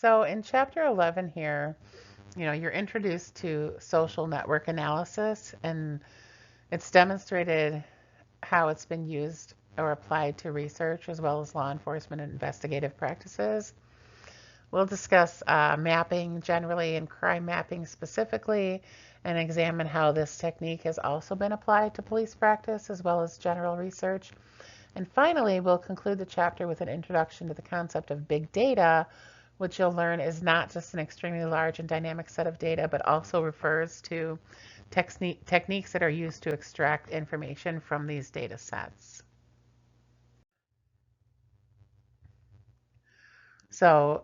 So in chapter 11 here, you're introduced to social network analysis, and it's demonstrated how it's been used or applied to research as well as law enforcement and investigative practices. We'll discuss mapping generally and crime mapping specifically, and examine how this technique has also been applied to police practice as well as general research. And finally, we'll conclude the chapter with an introduction to the concept of big data, which you'll learn is not just an extremely large and dynamic set of data, but also refers to techniques that are used to extract information from these data sets. So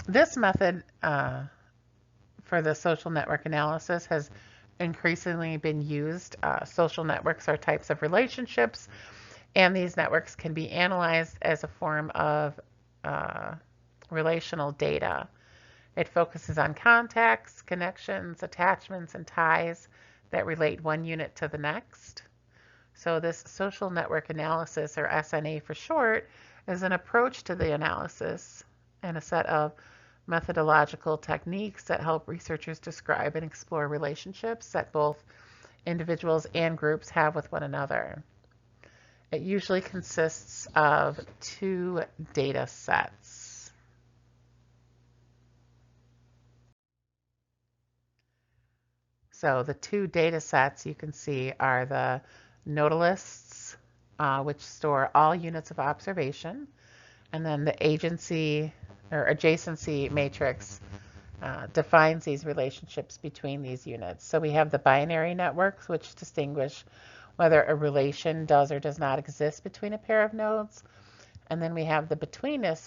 this method for the social network analysis has increasingly been used. Social networks are types of relationships, and these networks can be analyzed as a form of relational data. It focuses on contacts, connections, attachments, and ties that relate one unit to the next. So this social network analysis, or SNA for short, is an approach to the analysis and a set of methodological techniques that help researchers describe and explore relationships that both individuals and groups have with one another. It usually consists of two data sets. So the two data sets you can see are the nodal lists, which store all units of observation, and then the agency or adjacency matrix defines these relationships between these units. So we have the binary networks, which distinguish whether a relation does or does not exist between a pair of nodes. And then we have the betweenness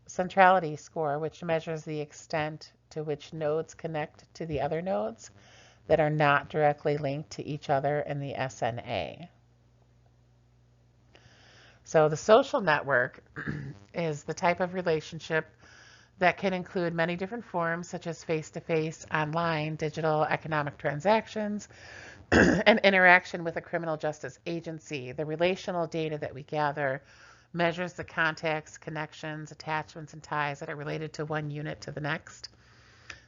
centrality score, which measures the extent to which nodes connect to the other nodes that are not directly linked to each other in the SNA. So the social network is the type of relationship that can include many different forms, such as face-to-face, online, digital, economic transactions, and interaction with a criminal justice agency. The relational data that we gather measures the contacts, connections, attachments, and ties that are related to one unit to the next.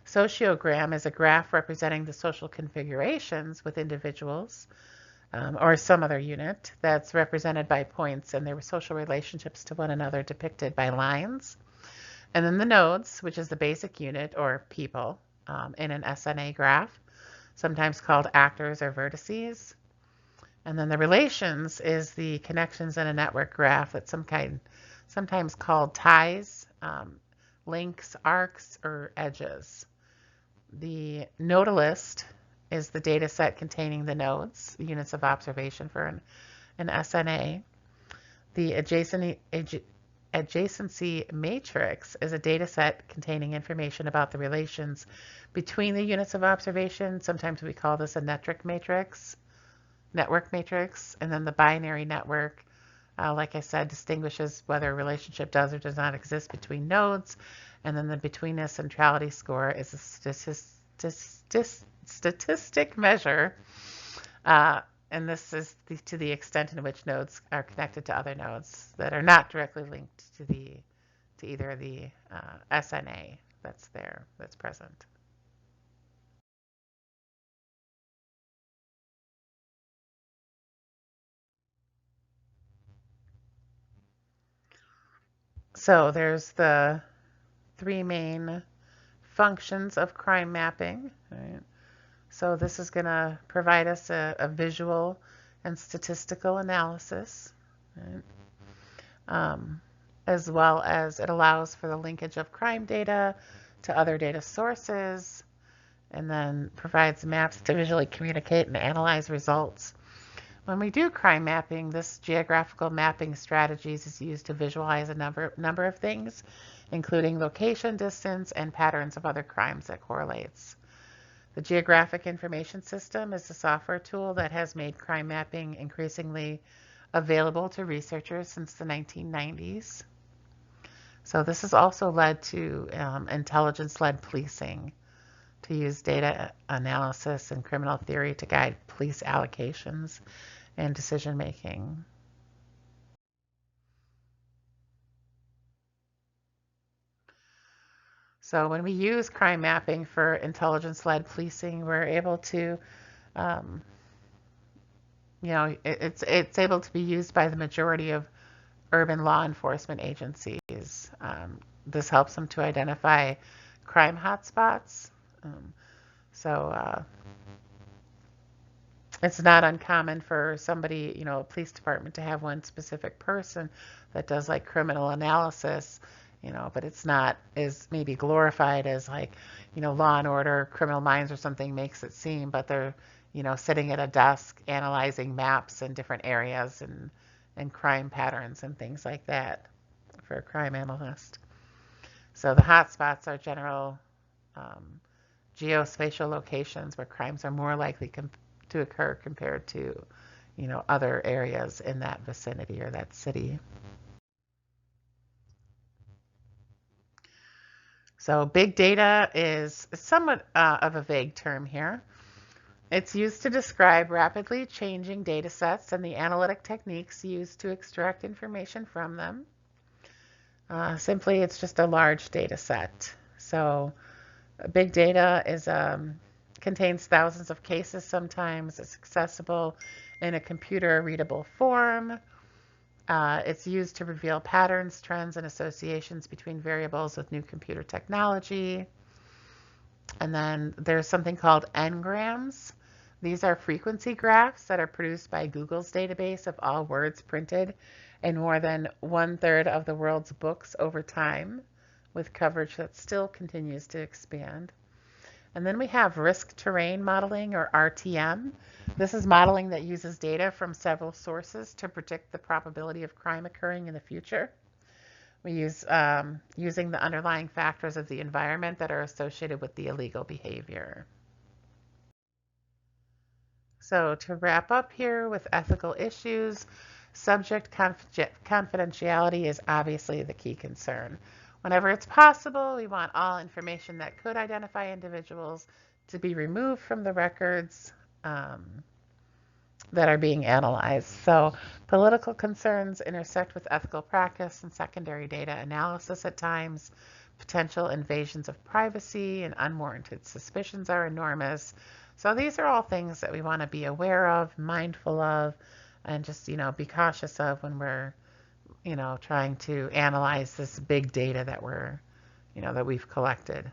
Sociogram is a graph representing the social configurations with individuals or some other unit that's represented by points and their social relationships to one another depicted by lines. And then the nodes, which is the basic unit or people in an SNA graph, sometimes called actors or vertices. And then the relations is the connections in a network graph that's sometimes called ties, links, arcs, or edges. The nodal list is the data set containing the nodes, units of observation for an SNA. The adjacency matrix is a data set containing information about the relations between the units of observation. Sometimes we call this a network matrix. And then the binary network, like I said, distinguishes whether a relationship does or does not exist between nodes. And then the betweenness centrality score is a statistic measure, and this is to the extent in which nodes are connected to other nodes that are not directly linked to either the SNA that's present. So there's the three main functions of crime mapping. Right? So this is going to provide us a visual and statistical analysis, right? As well as it allows for the linkage of crime data to other data sources, and then provides maps to visually communicate and analyze results. When we do crime mapping, this geographical mapping strategies is used to visualize a number of things, including location, distance, and patterns of other crimes that correlates. The Geographic Information System is a software tool that has made crime mapping increasingly available to researchers since the 1990s. So this has also led to intelligence-led policing, to use data analysis and criminal theory to guide police allocations and decision making. So when we use crime mapping for intelligence-led policing, we're able to, um, it's able to be used by the majority of urban law enforcement agencies. This helps them to identify crime hotspots. Um, so it's not uncommon for somebody, a police department to have one specific person that does like criminal analysis, but it's not as maybe glorified as like, Law and Order, Criminal Minds or something makes it seem, but they're, sitting at a desk analyzing maps in different areas and crime patterns and things like that for a crime analyst. So the hotspots are general um, geospatial locations where crimes are more likely to occur compared to, other areas in that vicinity or that city. So big data is somewhat of a vague term here. It's used to describe rapidly changing data sets and the analytic techniques used to extract information from them. Simply, it's just a large data set. So big data contains thousands of cases sometimes. It's accessible in a computer readable form. It's used to reveal patterns, trends, and associations between variables with new computer technology. And then there's something called n-grams. These are frequency graphs that are produced by Google's database of all words printed in more than 1/3 of the world's books over time, with coverage that still continues to expand. And then we have risk terrain modeling, or RTM. This is modeling that uses data from several sources to predict the probability of crime occurring in the future. We use using the underlying factors of the environment that are associated with the illegal behavior. So to wrap up here with ethical issues, subject confidentiality is obviously the key concern. Whenever it's possible, we want all information that could identify individuals to be removed from the records that are being analyzed. So political concerns intersect with ethical practice and secondary data analysis at times. Potential invasions of privacy and unwarranted suspicions are enormous. So these are all things that we want to be aware of, mindful of, and just, be cautious of when we're, trying to analyze this big data that that we've collected.